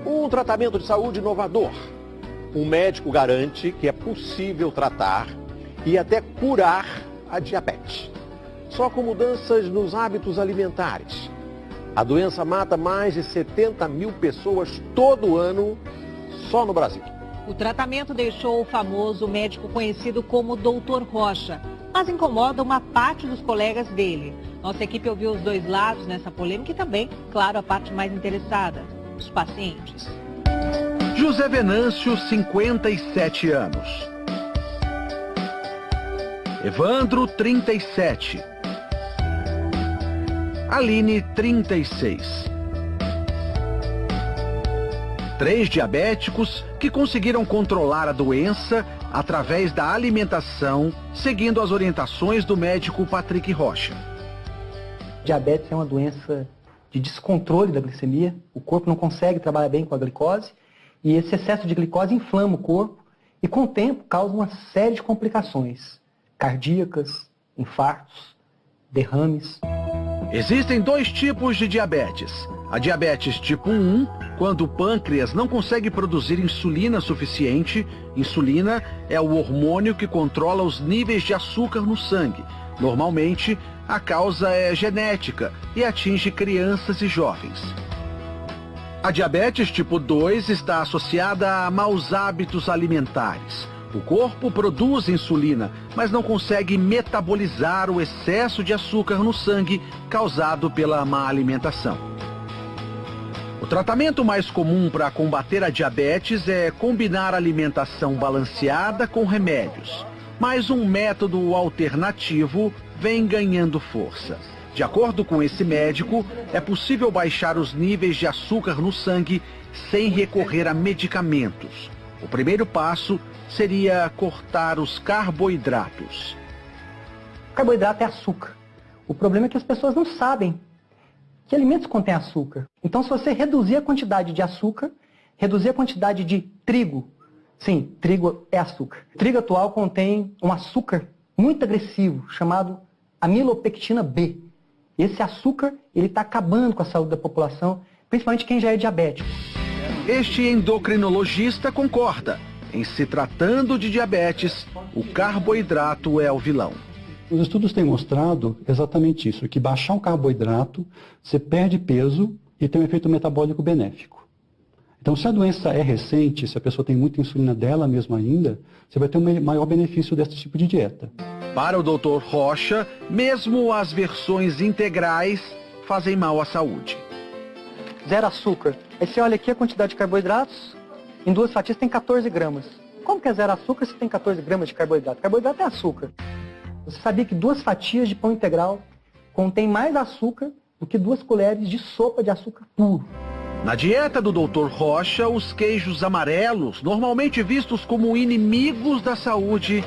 Um tratamento de saúde inovador. Um médico garante que é possível tratar e até curar a diabetes. Só com mudanças nos hábitos alimentares. A doença mata mais de 70 mil pessoas todo ano, só no Brasil. O tratamento deixou o famoso médico conhecido como Dr. Rocha, mas incomoda uma parte dos colegas dele. Nossa equipe ouviu os dois lados nessa polêmica e também, claro, a parte mais interessada, os pacientes. José Venâncio, 57 anos. Evandro, 37. Aline, 36. 3 diabéticos que conseguiram controlar a doença através da alimentação, seguindo as orientações do médico Patrick Rocha. Diabetes é uma doença de descontrole da glicemia. O corpo não consegue trabalhar bem com a glicose e esse excesso de glicose inflama o corpo e, com o tempo, causa uma série de complicações cardíacas, infartos, derrames. Existem 2 tipos de diabetes. A diabetes tipo 1, quando o pâncreas não consegue produzir insulina suficiente. Insulina é o hormônio que controla os níveis de açúcar no sangue. Normalmente, a causa é genética e atinge crianças e jovens. A diabetes tipo 2 está associada a maus hábitos alimentares. O corpo produz insulina, mas não consegue metabolizar o excesso de açúcar no sangue causado pela má alimentação. O tratamento mais comum para combater a diabetes é combinar alimentação balanceada com remédios. Mas um método alternativo vem ganhando força. De acordo com esse médico, é possível baixar os níveis de açúcar no sangue sem recorrer a medicamentos. O primeiro passo seria cortar os carboidratos. Carboidrato é açúcar. O problema é que as pessoas não sabem que alimentos contêm açúcar. Então, se você reduzir a quantidade de açúcar, reduzir a quantidade de trigo, sim, trigo é açúcar. O trigo atual contém um açúcar muito agressivo, chamado amilopectina B. Esse açúcar, ele está acabando com a saúde da população, principalmente quem já é diabético. Este endocrinologista concorda. Em se tratando de diabetes, o carboidrato é o vilão. Os estudos têm mostrado exatamente isso, que baixar o carboidrato, você perde peso e tem um efeito metabólico benéfico. Então, se a doença é recente, se a pessoa tem muita insulina dela mesma ainda, você vai ter um maior benefício desse tipo de dieta. Para o Dr. Rocha, mesmo as versões integrais fazem mal à saúde. Zero açúcar. Aí você olha aqui a quantidade de carboidratos, em 2 fatias tem 14 gramas. Como que é zero açúcar se tem 14 gramas de carboidrato? Carboidrato é açúcar. Você sabia que 2 fatias de pão integral contém mais açúcar do que 2 colheres de sopa de açúcar puro? Na dieta do Dr. Rocha, os queijos amarelos, normalmente vistos como inimigos da saúde,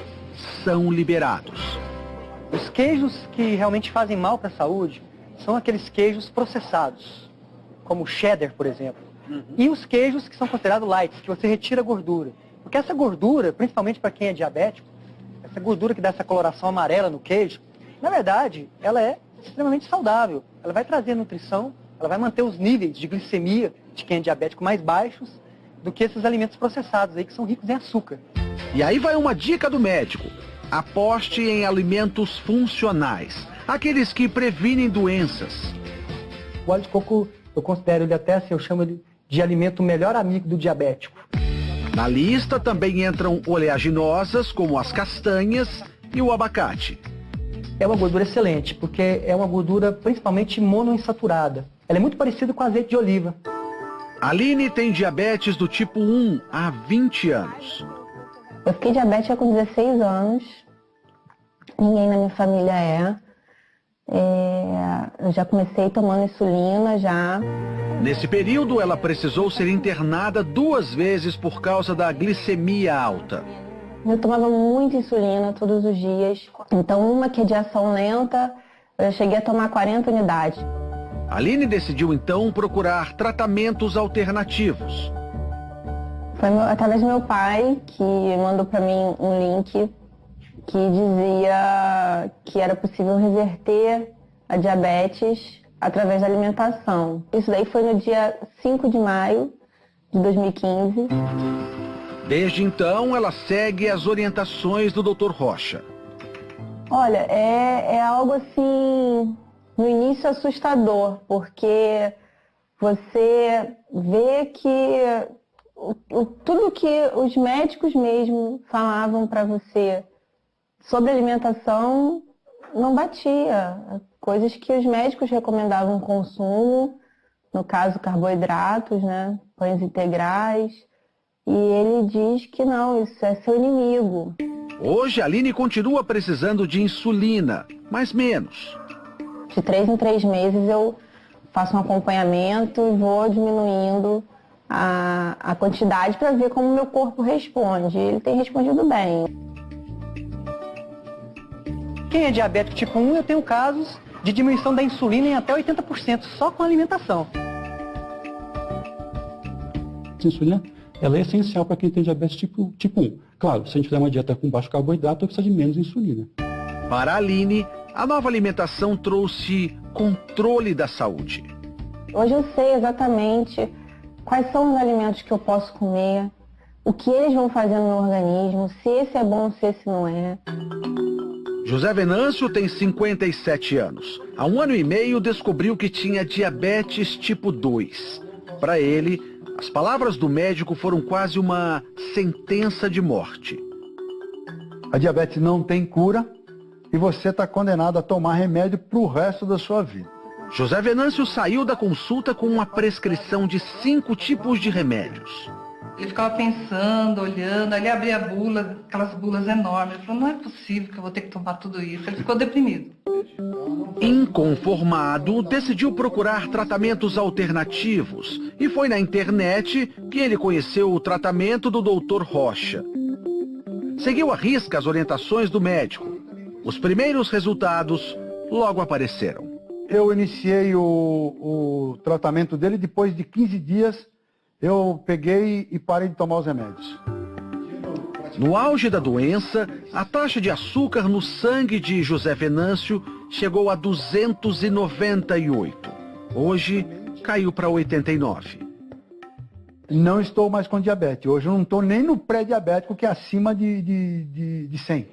são liberados. Os queijos que realmente fazem mal para a saúde são aqueles queijos processados, como o cheddar, por exemplo. E os queijos que são considerados light, que você retira a gordura. Porque essa gordura, principalmente para quem é diabético, essa gordura que dá essa coloração amarela no queijo, na verdade, ela é extremamente saudável. Ela vai trazer nutrição, ela vai manter os níveis de glicemia de quem é diabético mais baixos do que esses alimentos processados aí que são ricos em açúcar. E aí vai uma dica do médico. Aposte em alimentos funcionais, aqueles que previnem doenças. O óleo de coco, eu considero ele até assim, eu chamo ele de alimento melhor amigo do diabético. Na lista também entram oleaginosas, como as castanhas e o abacate. É uma gordura excelente, porque é uma gordura principalmente monoinsaturada. Ela é muito parecida com azeite de oliva. Aline tem diabetes do tipo 1 há 20 anos. Eu fiquei diabética com 16 anos. Ninguém na minha família é. Eu já comecei tomando insulina já. Nesse período, ela precisou ser internada 2 vezes por causa da glicemia alta. Eu tomava muita insulina todos os dias. Então, uma que é de ação lenta, eu cheguei a tomar 40 unidades. Aline decidiu, então, procurar tratamentos alternativos. Foi através do meu pai que mandou para mim um link que dizia que era possível reverter a diabetes através da alimentação. Isso daí foi no dia 5 de maio de 2015. Desde então, ela segue as orientações do Dr. Rocha. Olha, é algo assim, no início assustador, porque você vê que tudo que os médicos mesmo falavam para você sobre alimentação não batia. Coisas que os médicos recomendavam consumo, no caso carboidratos, né, pães integrais, e ele diz que não, isso é seu inimigo. Hoje, a Aline continua precisando de insulina, mas menos. De 3 em 3 meses eu faço um acompanhamento e vou diminuindo a quantidade para ver como o meu corpo responde. Ele tem respondido bem. Quem é diabético tipo 1, eu tenho casos de diminuição da insulina em até 80%, só com a alimentação. A insulina, ela é essencial para quem tem diabetes tipo 1. Claro, se a gente fizer uma dieta com baixo carboidrato, precisa de menos insulina. Para a Aline, a nova alimentação trouxe controle da saúde. Hoje eu sei exatamente quais são os alimentos que eu posso comer, o que eles vão fazer no meu organismo, se esse é bom, se esse não é. José Venâncio tem 57 anos. Há 1 ano e meio descobriu que tinha diabetes tipo 2. Para ele, as palavras do médico foram quase uma sentença de morte. A diabetes não tem cura e você está condenado a tomar remédio para o resto da sua vida. José Venâncio saiu da consulta com uma prescrição de 5 tipos de remédios. Ele ficava pensando, olhando, aí ele abria a bula, aquelas bulas enormes. Ele falou, não é possível que eu vou ter que tomar tudo isso. Ele ficou deprimido. Inconformado, decidiu procurar tratamentos alternativos e foi na internet que ele conheceu o tratamento do Dr. Rocha. Seguiu à risca as orientações do médico. Os primeiros resultados logo apareceram. Eu iniciei o tratamento dele, depois de 15 dias eu peguei e parei de tomar os remédios. No auge da doença, a taxa de açúcar no sangue de José Venâncio chegou a 298. Hoje, caiu para 89. Não estou mais com diabetes. Hoje eu não estou nem no pré-diabético, que é acima de 100.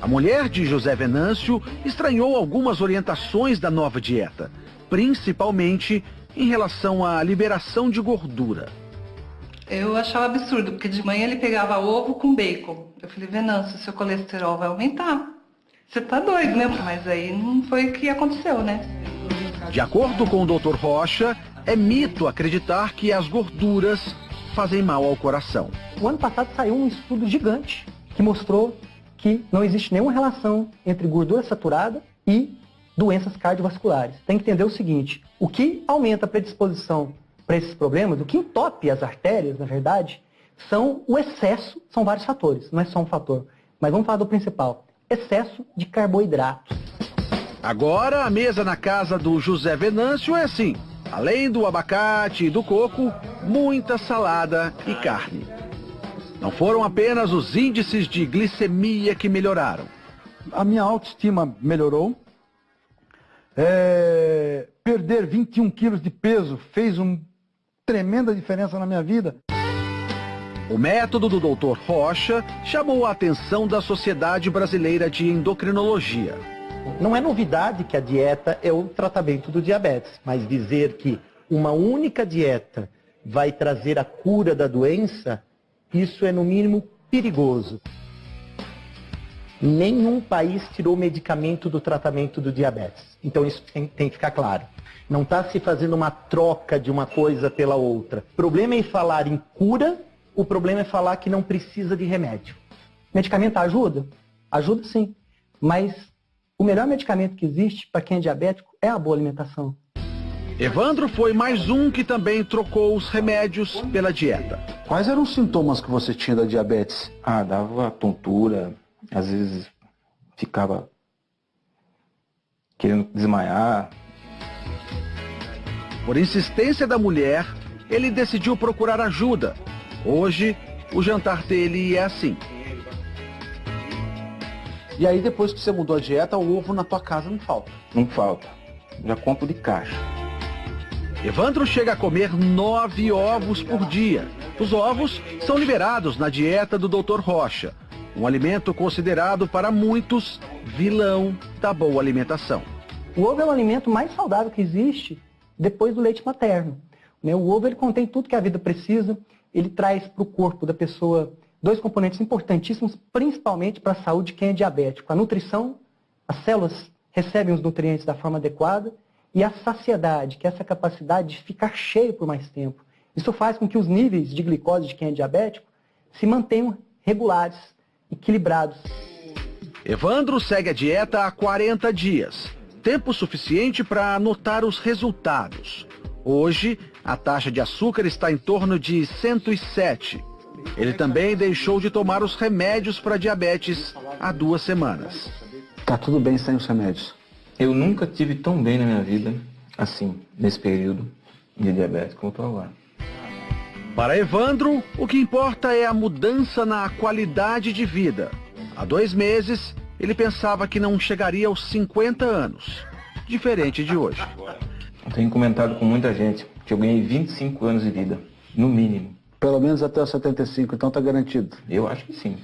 A mulher de José Venâncio estranhou algumas orientações da nova dieta, principalmente em relação à liberação de gordura. Eu achava absurdo, porque de manhã ele pegava ovo com bacon. Eu falei, Venâncio, seu colesterol vai aumentar. Você tá doido, né? Mas aí não foi o que aconteceu, né? De acordo com o Dr. Rocha, é mito acreditar que as gorduras fazem mal ao coração. O ano passado saiu um estudo gigante que mostrou que não existe nenhuma relação entre gordura saturada e doenças cardiovasculares. Tem que entender o seguinte, o que aumenta a predisposição para esses problemas, o que entope as artérias, na verdade, são o excesso, são vários fatores, não é só um fator. Mas vamos falar do principal, excesso de carboidratos. Agora, a mesa na casa do José Venâncio é assim, além do abacate e do coco, muita salada e carne. Não foram apenas os índices de glicemia que melhoraram. A minha autoestima melhorou. Perder 21 quilos de peso fez uma tremenda diferença na minha vida. O método do Dr. Rocha chamou a atenção da Sociedade Brasileira de Endocrinologia. Não é novidade que a dieta é o tratamento do diabetes, mas dizer que uma única dieta vai trazer a cura da doença, isso é no mínimo perigoso. Nenhum país tirou medicamento do tratamento do diabetes. Então isso tem que ficar claro. Não está se fazendo uma troca de uma coisa pela outra. O problema é falar em cura, o problema é falar que não precisa de remédio. Medicamento ajuda? Ajuda sim. Mas o melhor medicamento que existe para quem é diabético é a boa alimentação. Evandro foi mais um que também trocou os remédios pela dieta. Quais eram os sintomas que você tinha da diabetes? Dava tontura, às vezes ficava querendo desmaiar. Por insistência da mulher, ele decidiu procurar ajuda. Hoje, o jantar dele é assim. E aí, depois que você mudou a dieta, o ovo na tua casa não falta? Não falta. Já compro de caixa. Evandro chega a comer 9 ovos por dia. Os ovos são liberados na dieta do Dr. Rocha, um alimento considerado para muitos vilão da boa alimentação. O ovo é o alimento mais saudável que existe depois do leite materno. O ovo ele contém tudo que a vida precisa, ele traz para o corpo da pessoa 2 componentes importantíssimos, principalmente para a saúde de quem é diabético. A nutrição, as células recebem os nutrientes da forma adequada, e a saciedade, que é essa capacidade de ficar cheio por mais tempo. Isso faz com que os níveis de glicose de quem é diabético se mantenham regulares, equilibrados. Evandro segue a dieta há 40 dias, tempo suficiente para notar os resultados. Hoje, a taxa de açúcar está em torno de 107. Ele também deixou de tomar os remédios para diabetes há 2 semanas. Tá tudo bem sem os remédios? Eu nunca tive tão bem na minha vida, assim, nesse período de diabetes como estou agora. Para Evandro, o que importa é a mudança na qualidade de vida. Há 2 meses, ele pensava que não chegaria aos 50 anos, diferente de hoje. Eu tenho comentado com muita gente que eu ganhei 25 anos de vida, no mínimo. Pelo menos até os 75, então tá garantido? Eu acho que sim.